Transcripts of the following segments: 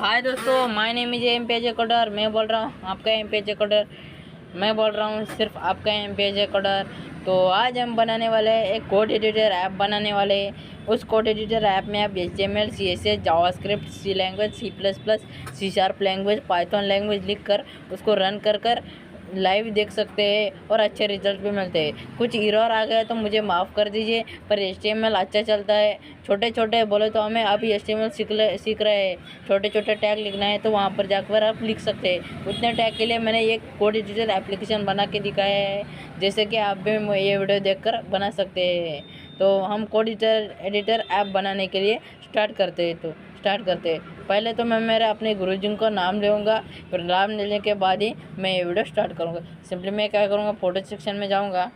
हाय दोस्तों, my name is MPJ coder. मैं बोल रहा हूँ आपका एमपीजे कोडर। मैं बोल रहा हूँ सिर्फ आपका एमपीजे कोडर। तो आज हम बनाने वाले हैं एक कोड एडिटर ऐप बनाने वाले हैं। उस कोड एडिटर ऐप में आप HTML, CSS, JavaScript, C language, C++, C# language, Python language लिख कर उसको रन कर लाइव देख सकते हैं और अच्छे रिजल्ट भी मिलते हैं। कुछ एरर आ गया तो मुझे माफ़ कर दीजिए, पर HTML अच्छा चलता है। छोटे छोटे बोले तो हमें अभी HTML सीख रहे हैं। छोटे छोटे टैग लिखना है तो वहाँ पर जाकर आप लिख सकते हैं। उतने टैग के लिए मैंने एक कोड एडिटर एप्लीकेशन बना के दिखाया है, जैसे कि आप भी ये वीडियो देखकर बना सकते हैं। तो हम कोड एडिटर ऐप बनाने के लिए स्टार्ट करते हैं। पहले तो मैं मेरे अपने गुरुजी का नाम लूँगा, फिर नाम लेने के बाद ही मैं ये वीडियो स्टार्ट करूँगा। सिंपली मैं क्या करूँगा, फ़ोटो सेक्शन में जाऊँगा।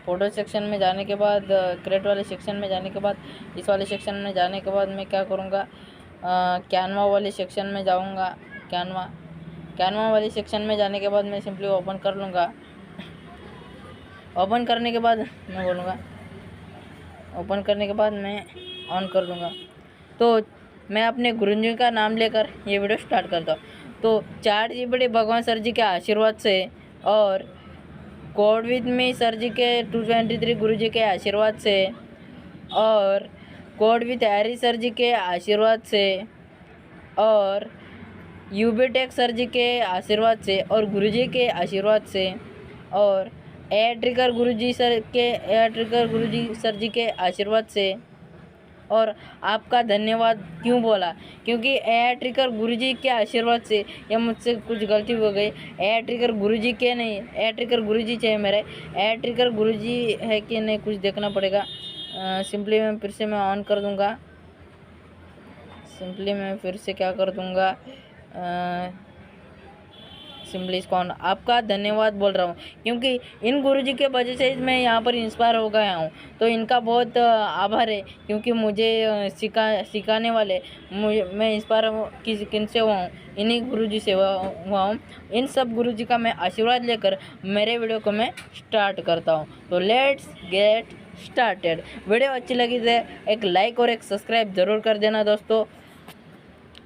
फ़ोटो सेक्शन में जाने के बाद क्रिएट वाले सेक्शन में जाने के बाद इस वाले सेक्शन में जाने के बाद मैं क्या करूँगा, कैनवा वाले सेक्शन में जाऊँगा। कैनवा वाले सेक्शन में जाने के बाद मैं सिंपली ओपन कर लूँगा। ओपन करने के बाद मैं बोलूँगा, ओपन करने के बाद मैं ऑन कर दूँगा। तो मैं अपने गुरुजी का नाम लेकर ये वीडियो स्टार्ट करता हूँ। तो ChatGPT भगवान सर जी के आशीर्वाद से और code with me sir ji के 223 गुरुजी के आशीर्वाद से और code with Harry sir ji के आशीर्वाद से और यूबीटेक सर जी के आशीर्वाद से और गुरुजी के आशीर्वाद से और एयर गुरुजी सर जी के आशीर्वाद से। और आपका धन्यवाद क्यों बोला, क्योंकि एयर गुरुजी के आशीर्वाद से, या मुझसे कुछ गलती हो गई, एयर गुरुजी के नहीं, एयर गुरुजी चाहिए मेरे। एयर गुरुजी है कि नहीं कुछ देखना पड़ेगा। सिंपली मैं फिर से मैं ऑन कर दूंगा। सिंपली मैं फिर से क्या कर दूंगा, सिंपली इसको ऑन। आपका धन्यवाद बोल रहा हूँ क्योंकि इन गुरुजी के वजह से मैं यहाँ पर इंस्पायर हो गया हूँ। तो इनका बहुत आभार है, क्योंकि मुझे सिखाने वाले मैं इंस्पायर किन से हुआ हूँ, इन्हीं गुरुजी से हुआ हूँ। इन सब गुरुजी का मैं आशीर्वाद लेकर मेरे वीडियो को मैं स्टार्ट करता हूँ। तो लेट्स गेट स्टार्टेड। वीडियो अच्छी लगी तो एक लाइक और एक सब्सक्राइब ज़रूर कर देना दोस्तों।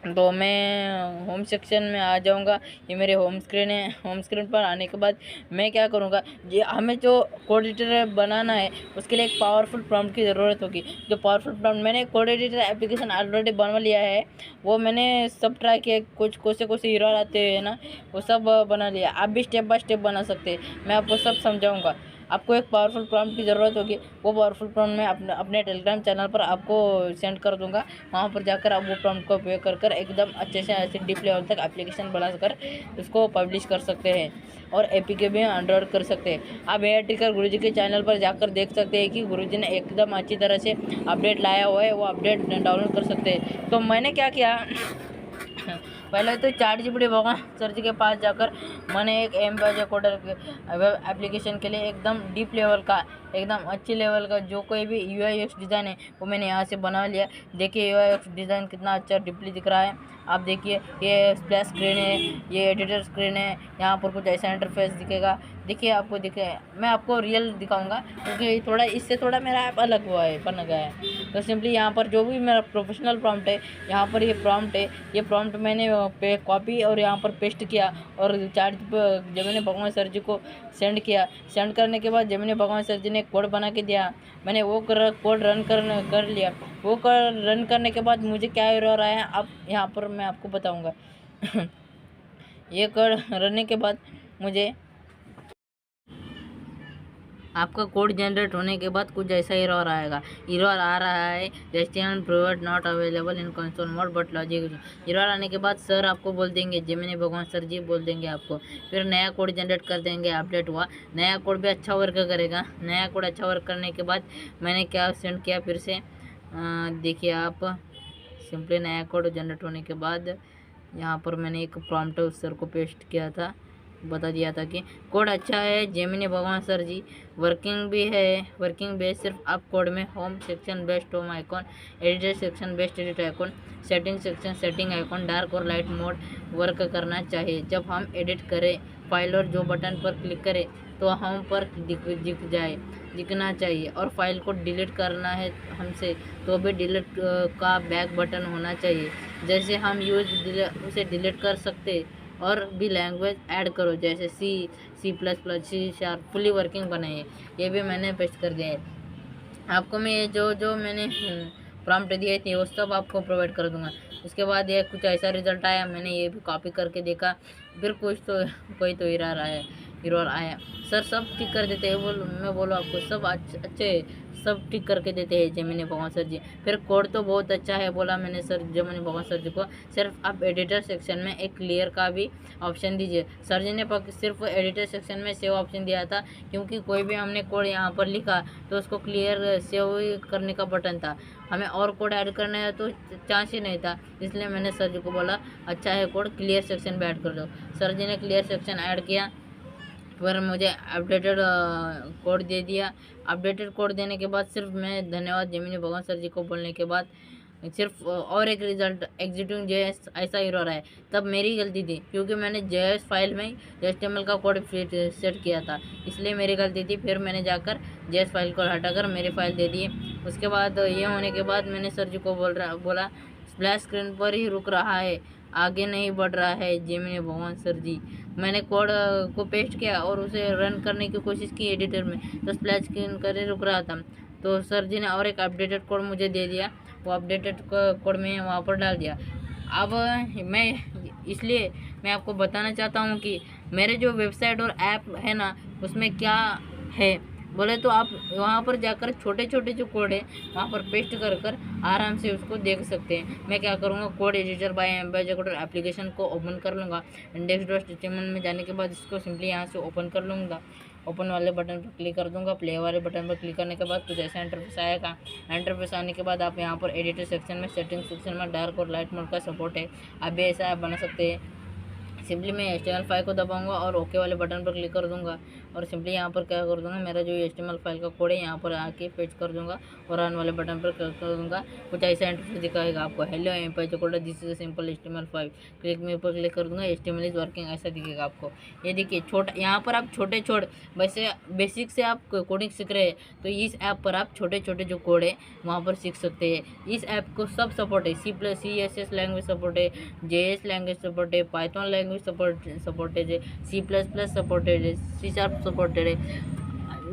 तो मैं होम सेक्शन में आ जाऊंगा। ये मेरे होम स्क्रीन है। होम स्क्रीन पर आने के बाद मैं क्या करूंगा, ये हमें जो कोड एडिटर बनाना है उसके लिए एक पावरफुल प्रॉम्प्ट की ज़रूरत होगी। जो पावरफुल प्रॉम्प्ट मैंने कोड एडिटर एप्लीकेशन ऑलरेडी बनवा लिया है, वो मैंने सब ट्राई किया। कुछ एरर आते हैं ना, वो सब बना लिया। आप भी स्टेप बाय स्टेप बना सकते हैं, मैं आपको सब समझाऊँगा। आपको एक पावरफुल प्रॉम्प्ट की ज़रूरत होगी। वो पावरफुल प्रॉम्प्ट मैं अपने टेलीग्राम चैनल पर आपको सेंड कर दूंगा। वहाँ पर जाकर आप वो प्रॉम्प्ट को उपयोग कर एकदम अच्छे से ऐसे डीप लेवल तक एप्लीकेशन बनाकर उसको पब्लिश कर सकते हैं और APK भी एंड्रॉयड कर सकते हैं। आप एयर गुरुजी के चैनल पर जाकर देख सकते हैं कि गुरुजी ने एकदम अच्छी तरह से अपडेट लाया हुआ है। वो अपडेट डाउनलोड कर सकते हैं। तो मैंने क्या किया, पहले तो ChatGPT भगवान सर जी के पास जाकर मैंने एक एमपीजे कोडर वेब एप्लीकेशन के लिए एकदम डीप लेवल का, एकदम अच्छी लेवल का जो कोई भी UI/UX डिज़ाइन है वो मैंने यहाँ से बना लिया। देखिए UI/UX डिज़ाइन कितना अच्छा डीपली दिख रहा है। आप देखिए, ये स्प्लैश स्क्रीन है, ये एडिटर स्क्रीन है। यहाँ पर कुछ ऐसा इंटरफेस दिखेगा। देखिए, आपको दिखे, मैं आपको रियल दिखाऊंगा क्योंकि थोड़ा इससे थोड़ा मेरा ऐप अलग हुआ है, बन गया है। तो सिंपली यहाँ पर जो भी मेरा प्रोफेशनल प्रॉम्प्ट है, यहाँ पर ये प्रॉम्प्ट है, ये प्रॉम्प्ट मैंने कॉपी और यहाँ पर पेस्ट किया और जेमिनी भगवान सर जी को सेंड किया। सेंड करने के बाद जेमिनी भगवान सर जी ने कोड बना के दिया। मैंने वो कोड रन कर लिया। वो रन करने के बाद मुझे क्या एरर आया, अब यहाँ पर मैं आपको बताऊँगा। ये कोड रनने के बाद मुझे आपका कोड जनरेट होने के बाद कुछ ऐसा एरर आएगा। एरर आ रहा है, HTML provide not available in console mode but logic. Error आने के बाद सर आपको बोल देंगे, जेमिनी भगवान सर जी बोल देंगे आपको, फिर नया कोड जनरेट कर देंगे। अपडेट हुआ, नया कोड भी अच्छा वर्क करेगा। नया कोड अच्छा वर्क करने के बाद मैंने क्या सेंड किया, फिर से देखिए आप, सिंपली नया कोड जनरेट होने के बाद यहाँ पर मैंने एक प्रॉम्प्ट उस सर को पेस्ट किया था, बता दिया था कि कोड अच्छा है। जेमिनी भगवान सर जी वर्किंग भी है। वर्किंग बेस सिर्फ आप कोड में home section best home icon, editor section best edit icon, setting section setting icon, dark और लाइट मोड वर्क करना चाहिए। जब हम एडिट करें फाइल और जो बटन पर क्लिक करें तो हम पर दिखना चाहिए। और फाइल को डिलीट करना है हमसे तो भी डिलीट का बैक बटन होना चाहिए। जैसे हम उसे डिलीट कर सकते और भी लैंग्वेज ऐड करो, जैसे C++, C#, फुली वर्किंग बनाइए। ये भी मैंने पेस्ट कर दिया है आपको। मैं ये जो मैंने प्रॉम्प्ट दिए थे वो सब आपको प्रोवाइड कर दूंगा। उसके बाद ये कुछ ऐसा रिजल्ट आया, मैंने ये भी कॉपी करके देखा, फिर कोई तो एरर आया। सर सब ठीक कर देते हैं, मैं बोलो आपको सब अच्छे सब ठीक करके देते हैं जेमिनी भगवान सर जी। फिर कोड तो बहुत अच्छा है बोला मैंने सर जेमिनी भगवान सर जी को, सिर्फ आप एडिटर सेक्शन में एक क्लियर का भी ऑप्शन दीजिए। सर जी ने सिर्फ एडिटर सेक्शन में सेव ऑप्शन दिया था, क्योंकि कोई भी हमने कोड यहाँ पर लिखा तो उसको क्लियर सेव करने का बटन था, हमें और कोड ऐड करना है तो चांस ही नहीं था। इसलिए मैंने सर जी को बोला अच्छा है कोड क्लियर सेक्शन में ऐड कर दो। सर जी ने क्लियर सेक्शन ऐड किया, फिर मुझे अपडेटेड कोड दे दिया। अपडेटेड कोड देने के बाद सिर्फ मैं धन्यवाद जेमिनी भगवान सर जी को बोलने के बाद सिर्फ और एक रिजल्ट एग्जीक्यूटिंग JS ऐसा एरर है। तब मेरी गलती थी, क्योंकि मैंने JS फाइल में HTML का कोड सेट किया था, इसलिए मेरी गलती थी। फिर मैंने जाकर JS फाइल को हटाकर मेरी फाइल दे दी। उसके बाद ये होने के बाद मैंने सर जी को बोला स्प्लैश स्क्रीन पर ही रुक रहा है, आगे नहीं बढ़ रहा है जेमिनी भगवान सर जी। मैंने कोड को पेस्ट किया और उसे रन करने की कोशिश की एडिटर में, तो स्प्लैश स्क्रीन कर ही रुक रहा था। तो सर जी ने और एक अपडेटेड कोड मुझे दे दिया, वो अपडेटेड कोड में वहाँ पर डाल दिया। अब इसलिए मैं आपको बताना चाहता हूँ कि मेरे जो वेबसाइट और ऐप है ना उसमें क्या है बोले तो आप वहाँ पर जाकर छोटे छोटे जो कोड है वहाँ पर पेस्ट कर आराम से उसको देख सकते हैं। मैं क्या करूँगा, code editor by embedded application को ओपन कर लूँगा। index.html में जाने के बाद इसको सिंपली यहाँ से ओपन कर लूँगा। ओपन वाले बटन पर क्लिक कर दूंगा। प्ले वाले बटन पर क्लिक करने के बाद कुछ ऐसा इंटरफेस आएगा। इंटरफेस आने के बाद आप यहाँ पर एडिटर सेक्शन में सेटिंग सेक्शन में डार्क और लाइट मोड का सपोर्ट है, आप भी ऐसा बना सकते हैं। सिंपली मैं HTML फाइल को दबाऊंगा और ओके वाले बटन पर क्लिक कर दूंगा और सिंपली यहाँ पर क्या कर दूंगा, मेरा जो HTML फाइल का कोड है यहाँ पर आके पेस्ट कर दूंगा और रन वाले बटन पर क्लिक कर दूंगा। कुछ ऐसा इंटरफेस दिखाएगा आपको, hello empire code this is simple HTML file, click में ऊपर क्लिक कर दूंगा, HTML इज वर्किंग ऐसा दिखेगा आपको। ये देखिए छोटा, यहाँ पर आप छोटे वैसे बेसिक से आप कोडिंग सीख रहे हैं तो इस ऐप पर आप छोटे छोटे जो कोड है वहाँ पर सीख सकते हैं। इस ऐप को सब सपोर्ट है, CSS लैंग्वेज सपोर्ट है, JS लैंग्वेज सपोर्ट है, पाइथन लैंग्वेज सपोर्टेड है, C++ सपोर्टेड है, C# सपोर्टेड है।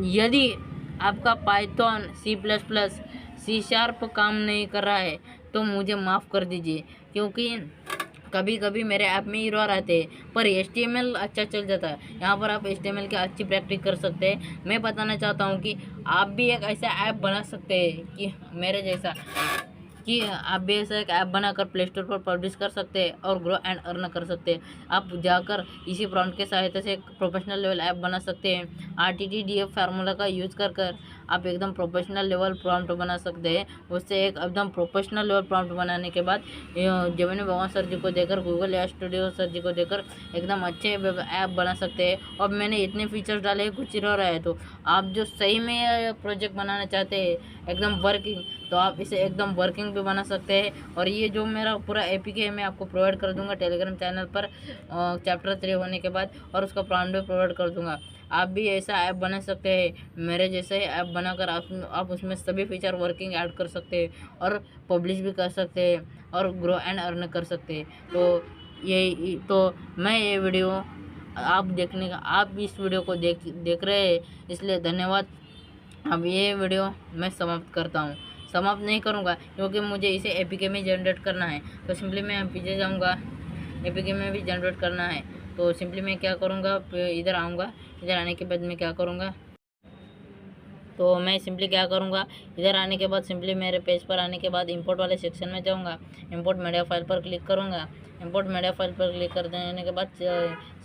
यदि आपका पाइथन C++ C# काम नहीं कर रहा है तो मुझे माफ़ कर दीजिए, क्योंकि कभी कभी मेरे ऐप में एरर आते हैं, पर HTML अच्छा चल जाता है। यहाँ पर आप HTML की अच्छी प्रैक्टिस कर सकते हैं। मैं बताना चाहता हूँ कि आप भी एक ऐसा ऐप बना सकते हैं कि मेरे जैसा, कि आप भी ऐसा एक ऐप बनाकर प्ले स्टोर पर पब्लिश कर सकते हैं और ग्रो एंड अर्न कर सकते हैं। आप जाकर इसी प्रॉम्प्ट के सहायता से एक प्रोफेशनल लेवल ऐप बना सकते हैं। RTTDF फार्मूला का यूज़ कर आप एकदम प्रोफेशनल लेवल प्रॉम्प्ट बना सकते हैं। उससे एक एकदम प्रोफेशनल लेवल प्रॉम्प्ट बनाने के बाद जेमिनी भगवान सर जी को देकर, गूगल या स्टूडियो सर जी को देकर एकदम अच्छे ऐप बना सकते हैं। और मैंने इतने फीचर्स डाले हैं, कुछ रह रहा है तो आप जो सही में प्रोजेक्ट बनाना चाहते हैं एकदम वर्किंग, तो आप इसे एकदम वर्किंग भी बना सकते हैं। और ये जो मेरा पूरा APK है मैं आपको प्रोवाइड कर दूंगा टेलीग्राम चैनल पर चैप्टर 3 होने के बाद, और उसका प्रॉम्प्ट भी प्रोवाइड कर दूंगा। आप भी ऐसा ऐप बना सकते हैं, मेरे जैसे ऐप बनाकर आप उसमें सभी फीचर वर्किंग ऐड कर सकते हैं और पब्लिश भी कर सकते हैं और ग्रो एंड अर्न कर सकते हैं। तो मैं ये वीडियो आप इस वीडियो को देख रहे हैं, इसलिए धन्यवाद। अब ये वीडियो मैं समाप्त करता हूँ, समाप्त नहीं करूँगा क्योंकि मुझे इसे APK में जनरेट करना है। तो सिंपली मैं पीछे जाऊँगा, APK में भी जनरेट करना है। तो सिंपली मैं क्या करूँगा, इधर आऊँगा, इधर आने के बाद मैं क्या करूँगा, तो मैं सिंपली क्या करूँगा, इधर आने के बाद सिंपली मेरे पेज पर आने के बाद इंपोर्ट वाले सेक्शन में जाऊँगा, इंपोर्ट मीडिया फाइल पर क्लिक करूँगा। इंपोर्ट मीडिया फाइल पर क्लिक कर देने के बाद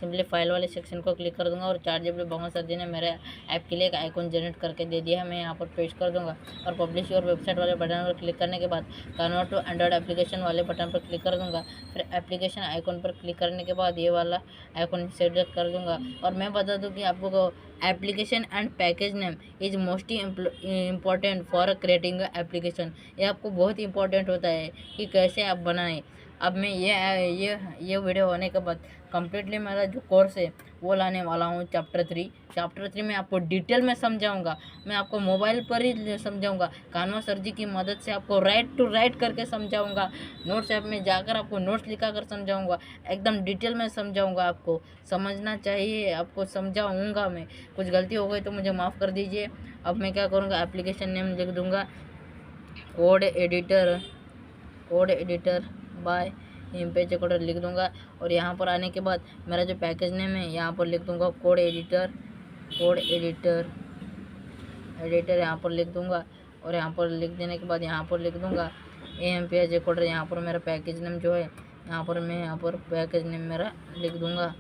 सिंपली फाइल वाले सेक्शन को क्लिक कर दूंगा और ChatGPT भगवान सर जी ने मेरे ऐप के लिए एक आइकॉन जनरेट करके दे दिया है, मैं यहाँ पर पेस्ट कर दूंगा। और पब्लिश योर वेबसाइट वाले बटन पर क्लिक करने के बाद कन्वर्ट टू एंड्रॉइड एप्लीकेशन वाले बटन पर क्लिक कर दूंगा। फिर एप्लीकेशन आइकॉन पर क्लिक करने के बाद ये वाला आइकॉन सेलेक्ट कर दूंगा। और मैं बता दूँ कि आपको application and package name is most important for creating application. ये आपको बहुत इंपॉर्टेंट होता है कि कैसे आप बनाएं। अब मैं ये वीडियो होने के बाद कम्प्लीटली मेरा जो कोर्स है वो लाने वाला हूँ चैप्टर 3 में आपको डिटेल में समझाऊंगा। मैं आपको मोबाइल पर ही समझाऊंगा, कान्वा सर जी की मदद से आपको राइट टू राइट करके समझाऊंगा। नोट्स ऐप में जाकर आपको नोट्स लिखा कर समझाऊंगा, एकदम डिटेल में समझाऊंगा। आपको समझना चाहिए, आपको समझाऊंगा। मैं कुछ गलती हो गई तो मुझे माफ़ कर दीजिए। अब मैं क्या करूँगा, एप्लीकेशन नेम लिख दूँगा code editor by image coder लिख दूंगा। और यहाँ पर आने के बाद मेरा जो पैकेज नेम है यहाँ पर लिख दूंगा कोड एडिटर यहाँ पर लिख दूंगा। और यहाँ पर लिख देने के बाद यहाँ पर लिख दूंगा AMPJ कोडर। यहाँ पर मेरा पैकेज नेम जो है यहाँ पर पैकेज नेम मेरा लिख दूंगा।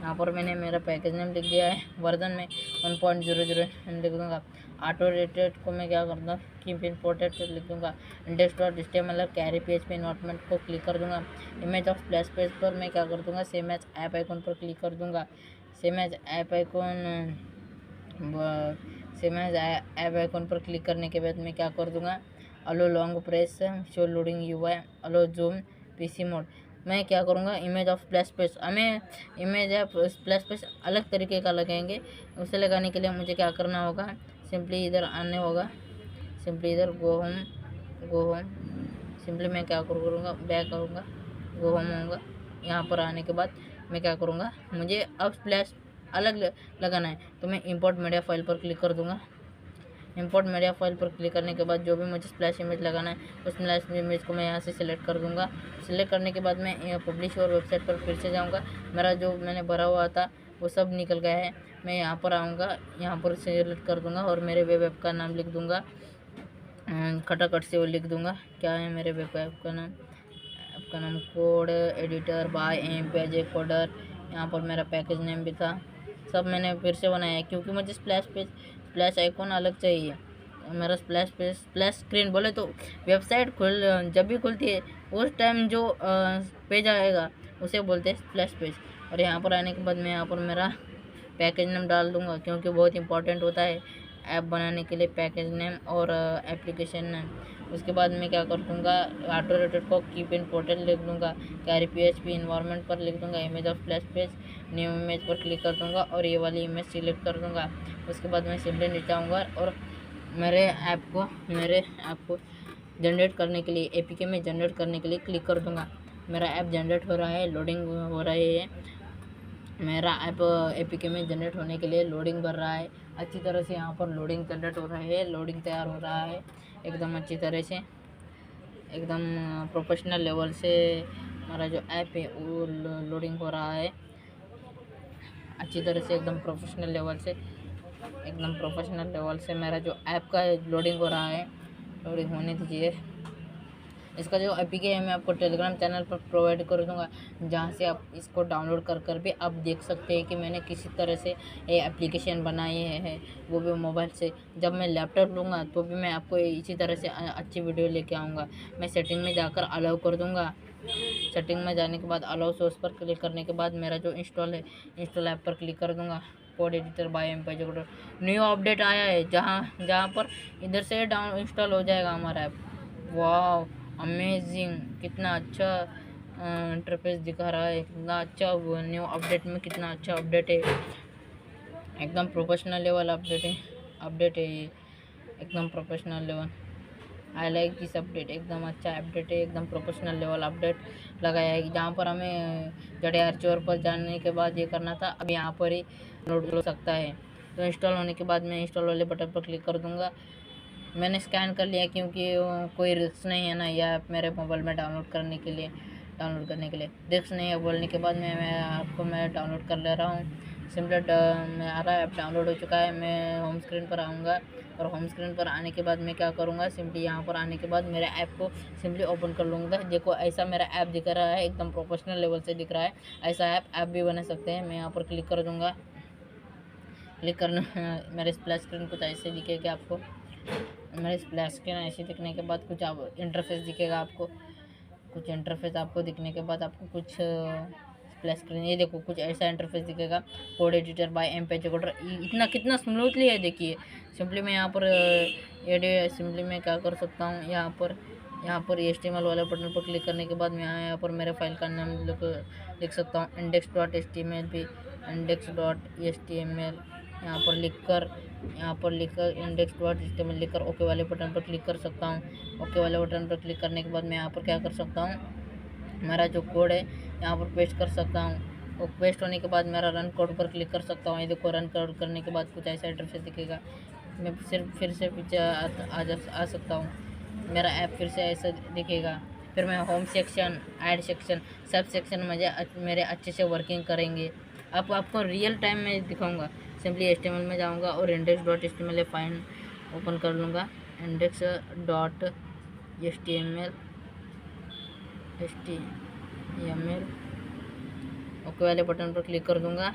यहाँ पर मैंने मेरा पैकेज नेम लिख दिया है, वर्जन में 1.00 लिख दूंगा। ऑटो रेटेड को मैं क्या करता हूँ कीप इंपोर्टेड लिख दूंगा। index.html कैरी PHP इन्वायरमेंट को क्लिक कर दूंगा। इमेज ऑफ स्प्लैश पेज पर मैं क्या कर दूंगा, सेम एज ऐप आइकॉन पर क्लिक कर दूंगा। सेम एज ऐप आइकॉन पर क्लिक करने के बाद मैं क्या कर दूंगा, allow long press show loading UI allow zoom PC mode. मैं क्या करूँगा, इमेज ऑफ स्प्लैश पेज, हमें इमेज ऑफ स्प्लैश पेज अलग तरीके का लगाएंगे। उसे लगाने के लिए मुझे क्या करना होगा, सिंपली इधर आने होगा, सिंपली इधर गो होम सिंपली मैं क्या करूँगा, बैक करूँगा, गो होम होगा। यहाँ पर आने के बाद मैं क्या करूँगा, मुझे अब स्प्लैश अलग लगाना है तो मैं इंपोर्ट मीडिया फाइल पर क्लिक कर दूँगा। इंपोर्ट मीडिया फाइल पर क्लिक करने के बाद जो भी मुझे स्प्लैश इमेज लगाना है उस स्प्लैश इमेज को मैं यहाँ से सिलेक्ट कर दूँगा। सिलेक्ट करने के बाद मैं पब्लिश और वेबसाइट पर फिर से जाऊँगा। मेरा जो मैंने भरा हुआ था वो सब निकल गया है। मैं यहाँ पर आऊँगा, यहाँ पर सिलेक्ट कर दूँगा और मेरे वेब ऐप का नाम लिख दूँगा, खटाखट से वो लिख दूँगा। क्या है मेरे वेब ऐप का नाम code editor by AMPJ coder. यहाँ पर मेरा पैकेज नेम भी था, सब मैंने फिर से बनाया है क्योंकि मुझे स्प्लैश आइकॉन अलग चाहिए। मेरा स्प्लैश स्क्रीन बोले तो वेबसाइट जब भी खुलती है उस टाइम जो पेज आएगा उसे बोलते हैं स्प्लैश पेज। और यहाँ पर आने के बाद मैं यहाँ पर मेरा पैकेज नेम डाल दूँगा क्योंकि बहुत इंपॉर्टेंट होता है ऐप बनाने के लिए पैकेज नेम और एप्लीकेशन नेम। उसके बाद मैं क्या कर दूँगा, ऑटो रेटेड को कीप इंपोर्टेड लिख दूँगा, कैरी PHP इन्वायरमेंट पर लिख दूँगा, image of splash page new image पर क्लिक कर दूँगा और ये वाली इमेज सिलेक्ट कर दूँगा। उसके बाद मैं सिंपली नीचे आऊँगा और मेरे ऐप को जनरेट करने के लिए APK में जनरेट करने के लिए क्लिक कर दूँगा। मेरा ऐप जनरेट हो रहा है, लोडिंग हो रही है। मेरा ऐप APK में जनरेट होने के लिए लोडिंग भर रहा है अच्छी तरह से। यहाँ पर लोडिंग जनरेट हो रहा है, लोडिंग तैयार हो रहा है एकदम अच्छी तरह से, एकदम प्रोफेशनल लेवल से हमारा जो ऐप है वो लोडिंग हो रहा है अच्छी तरह से, एकदम प्रोफेशनल लेवल से मेरा जो ऐप का लोडिंग हो रहा है। लोडिंग होने दीजिए। इसका जो APK है मैं आपको टेलीग्राम चैनल पर प्रोवाइड कर दूंगा, जहाँ से आप इसको डाउनलोड कर भी आप देख सकते हैं कि मैंने किसी तरह से ये एप्लीकेशन बनाई है, वो भी मोबाइल से। जब मैं लैपटॉप लूँगा तो भी मैं आपको इसी तरह से अच्छी वीडियो लेके आऊँगा। मैं सेटिंग में जाकर अलाउ कर दूँगा। सेटिंग में जाने के बाद अलाउ सोर्स पर क्लिक करने के बाद मेरा जो इंस्टॉल ऐप पर क्लिक कर दूँगा। Code editor by AMPJ coder new update आया है, जहाँ पर इधर से इंस्टॉल हो जाएगा हमारा ऐप। वाह अमेजिंग, कितना अच्छा इंटरफेस दिखा रहा है, कितना अच्छा न्यू अपडेट में कितना अच्छा अपडेट है, एकदम प्रोफेशनल लेवल अपडेट है ये, एकदम professional level. I like this update, एकदम अच्छा अपडेट है, एकदम प्रोफेशनल लेवल अपडेट लगाया है। जहाँ पर हमें जड़ियार चौर पर जाने के बाद ये करना था, अब यहाँ पर ही लोड हो सकता है। तो इंस्टॉल होने के बाद मैं इंस्टॉल वाले बटन पर क्लिक कर दूँगा। मैंने स्कैन कर लिया क्योंकि कोई रिस्क नहीं है ना यह ऐप मेरे मोबाइल में डाउनलोड करने के लिए रिस्क नहीं है। बोलने के बाद मैं डाउनलोड कर ले रहा हूँ। सिंपली मेरा ऐप डाउनलोड हो चुका है। मैं होम स्क्रीन पर आऊँगा और होम स्क्रीन पर आने के बाद मैं क्या करूँगा, सिंपली यहाँ पर आने के बाद मेरे ऐप को सिंपली ओपन कर लूँगा। देखो ऐसा मेरा ऐप दिख रहा है, एकदम प्रोफेशनल लेवल से दिख रहा है। ऐसा ऐप भी बना सकते हैं। मैं यहाँ पर क्लिक कर दूँगा। क्लिक करना मेरे स्प्लैश स्क्रीन कुछ ऐसे दिखेगा आपको। मेरे स्प्लैश स्क्रीन ऐसे दिखने के बाद कुछ आप इंटरफेस दिखेगा आपको। कुछ इंटरफेस आपको दिखने के बाद आपको कुछ स्प्लैश स्क्रीन, ये देखो कुछ ऐसा इंटरफेस दिखेगा। Code editor by AMPJ coder, इतना कितना स्मूथली है देखिए। सिंपली मैं यहाँ पर सिंपली मैं क्या कर सकता हूँ, यहाँ पर यहाँ पर HTML वाले बटन पर क्लिक करने के बाद मैं यहाँ पर मेरे फाइल का नाम लिख सकता हूँ index.html भी index.html यहाँ पर लिखकर index.html लिखकर ओके वाले बटन पर क्लिक कर सकता हूँ। ओके वाले बटन पर क्लिक करने के बाद मैं यहाँ पर क्या कर सकता हूँ, मेरा जो कोड है यहाँ पर पेस्ट कर सकता हूँ। और पेस्ट होने के बाद मेरा रन कोड पर क्लिक कर सकता हूँ। ये देखो रन कोड करने के बाद कुछ ऐसा इंटरफेस दिखेगा। मैं फिर से पीछे आ सकता हूँ। मेरा ऐप फिर से ऐसा दिखेगा। फिर मैं home section, add section, sub section मेरे अच्छे से वर्किंग करेंगे। आपको रियल टाइम में दिखाऊंगा। सिंपली HTML में जाऊंगा और index.html फाइल ओपन कर लूँगा। index.html ओके वाले बटन पर क्लिक कर दूंगा।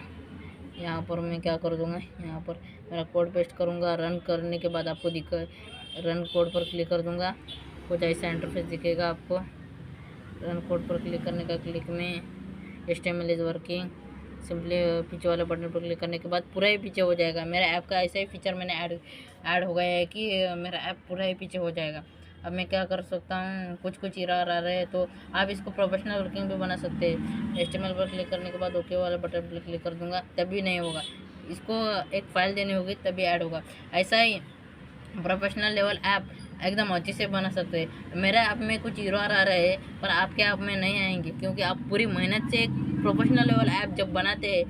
यहाँ पर मैं क्या कर दूंगा, यहाँ पर मेरा कोड पेस्ट करूँगा। रन करने के बाद आपको रन कोड पर क्लिक कर दूंगा। कुछ ऐसा इंटरफेस दिखेगा आपको। रन कोड पर क्लिक करने का क्लिक में HTML इज़ वर्किंग। सिंपली पीछे वाले बटन पर क्लिक करने के बाद पूरा ही पीछे हो जाएगा। मेरा ऐप का ऐसा ही फीचर मैंने ऐड हो गया है कि मेरा ऐप पूरा ही पीछे हो जाएगा। अब मैं क्या कर सकता हूँ, कुछ एरर आ रहे हैं तो आप इसको प्रोफेशनल वर्किंग भी बना सकते हैं। HTML पर क्लिक करने के बाद ओके वाला बटन पर क्लिक कर दूंगा, तभी नहीं होगा। इसको एक फ़ाइल देनी होगी तभी ऐड होगा। ऐसा ही प्रोफेशनल लेवल ऐप एकदम अच्छे से बना सकते हैं। मेरे ऐप में कुछ एरर आ रहे हैं पर आपके ऐप में नहीं आएंगे, क्योंकि आप पूरी मेहनत से एक प्रोफेशनल लेवल ऐप जब बनाते हैं,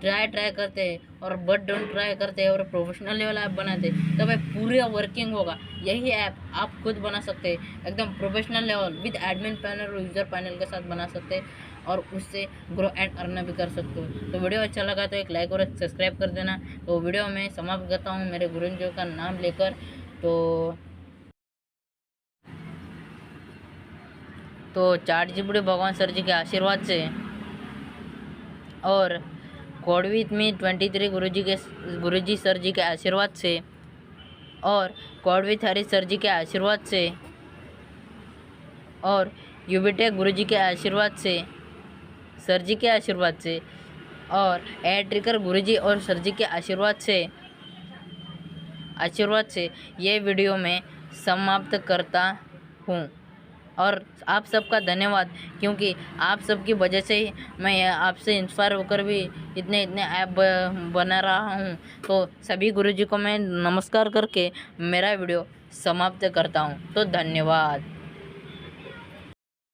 ट्राई करते हैं और बट डोंट ट्राई करते हैं और प्रोफेशनल लेवल ऐप बनाते हैं, तब पूरा वर्किंग होगा। यही ऐप आप खुद बना सकते हैं एकदम professional level with admin panel और यूज़र पैनल के साथ बना सकते हैं और उससे ग्रो एंड अर्न भी कर सकते हो। तो वीडियो अच्छा लगा तो एक लाइक और सब्सक्राइब कर देना। तो वीडियो में समाप्त करता हूँ मेरे गुरुजी का नाम लेकर। तो ChatGPT भगवान सर जी के आशीर्वाद से और कोड विथ मी 23 गुरुजी सर जी के आशीर्वाद से और code with Harish sir ji के आशीर्वाद से और यूबीटेक गुरुजी के आशीर्वाद से, सर जी के आशीर्वाद से और एड ट्रिकर गुरुजी और सर जी के आशीर्वाद से ये वीडियो मैं समाप्त करता हूँ। और आप सबका धन्यवाद, क्योंकि आप सबकी वजह से ही मैं आपसे इंस्पायर होकर भी इतने ऐप बना रहा हूँ। तो सभी गुरुजी को मैं नमस्कार करके मेरा वीडियो समाप्त करता हूँ। तो धन्यवाद।